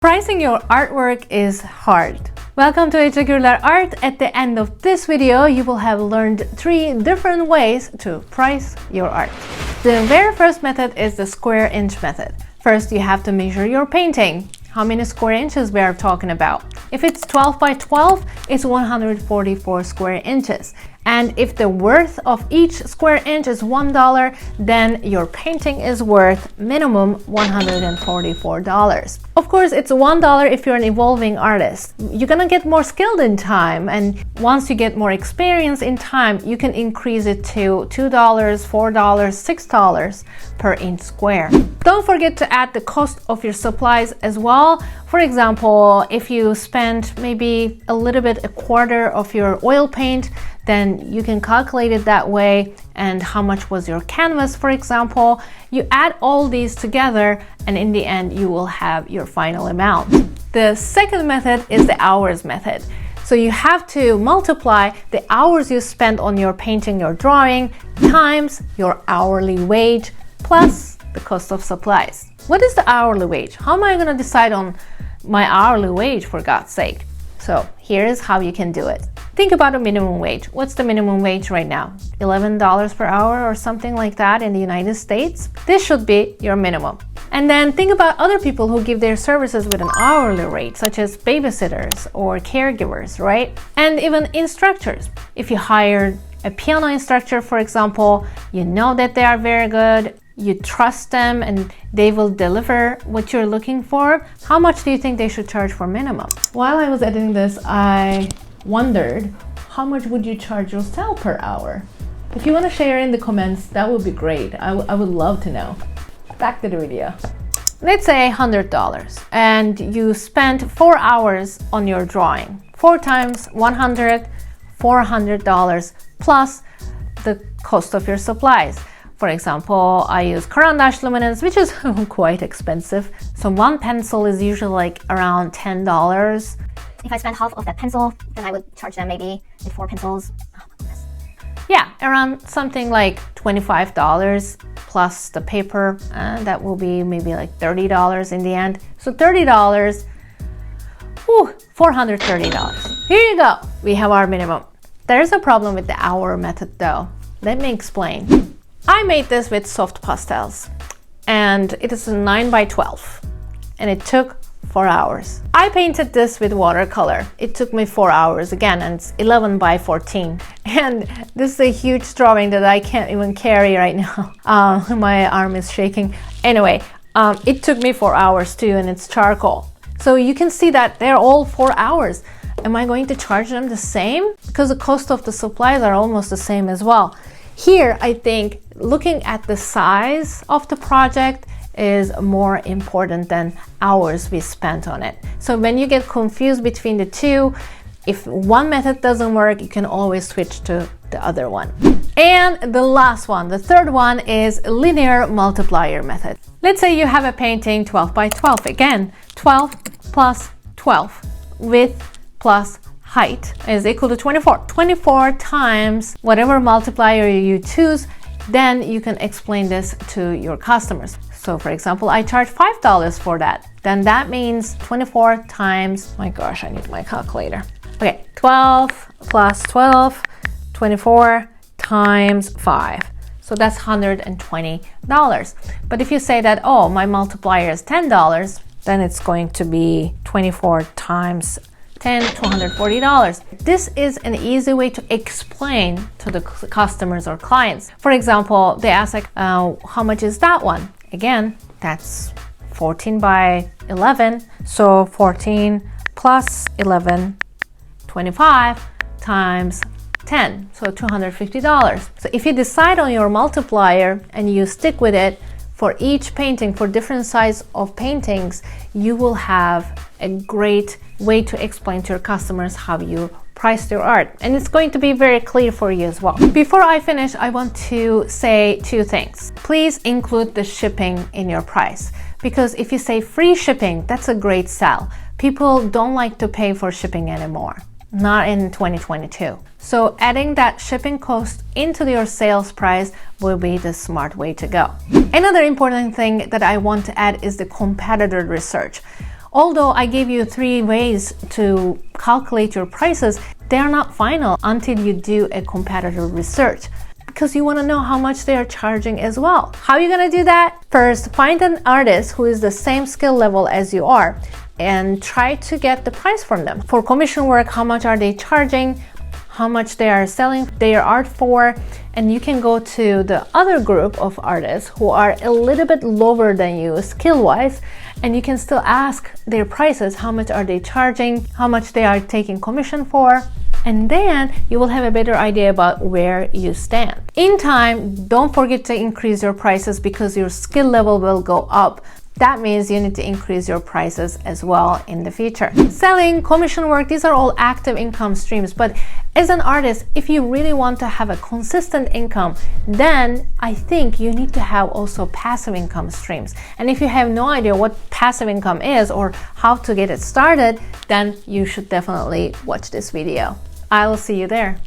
Pricing your artwork is hard. Welcome to Ece Gurler Art. At the end of this video, you will have learned 3 different ways to price your art. The very first method is the square inch method. First, you have to measure your painting. How many square inches we are talking about? If it's 12 by 12, it's 144 square inches. And if the worth of each square inch is $1, then your painting is worth minimum $144. Of course, it's $1 if you're an evolving artist. You're gonna get more skilled in time, and once you get more experience in time, you can increase it to $2, $4, $6 per inch square. Don't forget to add the cost of your supplies as well. For example, if you spend maybe a little bit, a quarter of your oil paint, then you can calculate it that way. And how much was your canvas, for example? You add all these together, and in the end, you will have your final amount. The second method is the hours method. So you have to multiply the hours you spend on your painting, your drawing, times your hourly wage, plus the cost of supplies. What is the hourly wage? How am I going to decide on my hourly wage, for God's sake? So here is how you can do it. Think about a minimum wage. What's the minimum wage right now? $11 per hour or something like that in the United States? This should be your minimum. And then think about other people who give their services with an hourly rate, such as babysitters or caregivers, right? And even instructors. If you hire a piano instructor, for example, you know that they are very good, you trust them and they will deliver what you're looking for. How much do you think they should charge for minimum? While I was editing this, I wondered, how much would you charge yourself per hour? If you want to share in the comments, that would be great. I would love to know. Back to the video. Let's say $100 and you spent 4 hours on your drawing. 4 times 100, $400 plus the cost of your supplies. For example, I use Karandash luminance, which is quite expensive. So one pencil is usually like around $10. If I spend half of that pencil, then I would charge them maybe with 4 pencils. Oh my goodness. Yeah, around something like $25 plus the paper. That will be maybe like $30 in the end. So $30, $430. Here you go. We have our minimum. There's a problem with the hour method though. Let me explain. I made this with soft pastels and it is a 9 by 12 and it took 4 hours. I painted this with watercolor. It took me 4 hours again, and it's 11 by 14. And this is a huge drawing that I can't even carry right now. My arm is shaking. Anyway, it took me 4 hours too, and it's charcoal. So you can see that they're all 4 hours. Am I going to charge them the same? Because the cost of the supplies are almost the same as well. Here, I think looking at the size of the project is more important than hours we spent on it. So when you get confused between the two, if one method doesn't work, you can always switch to the other one. And the last one, the third one, is linear multiplier method. Let's say you have a painting 12 by 12. Again, 12 plus 12, width plus height is equal to 24. 24 times whatever multiplier you choose, then you can explain this to your customers. So for example, I charge $5 for that. Then that means 24 times, my gosh, I need my calculator. Okay, 12 plus 12, 24 times 5. So that's $120. But if you say that, oh, my multiplier is $10, then it's going to be 24 times 10, $240. This is an easy way to explain to the customers or clients. For example, they ask like, how much is that one? Again, that's 14 by 11. So 14 plus 11, 25 times 10, so $250. So if you decide on your multiplier and you stick with it for each painting, for different size of paintings, you will have a great way to explain to your customers how you price your art. And it's going to be very clear for you as well. Before I finish, I want to say 2 things. Please include the shipping in your price, because if you say free shipping, that's a great sell. People don't like to pay for shipping anymore. Not in 2022. So adding that shipping cost into your sales price will be the smart way to go. Another important thing that I want to add is the competitor research. Although I gave you 3 ways to calculate your prices, they are not final until you do a competitor research, because you want to know how much they are charging as well. How are you going to do that? First, find an artist who is the same skill level as you are and try to get the price from them. For commission work, how much are they charging? How much they are selling their art for? And you can go to the other group of artists who are a little bit lower than you skill-wise, and you can still ask their prices. How much are they charging? How much they are taking commission for? And then you will have a better idea about where you stand. In time, don't forget to increase your prices because your skill level will go up. That means you need to increase your prices as well in the future. Selling, commission work, these are all active income streams. But as an artist, if you really want to have a consistent income, then I think you need to have also passive income streams. And if you have no idea what passive income is or how to get it started, then you should definitely watch this video. I will see you there.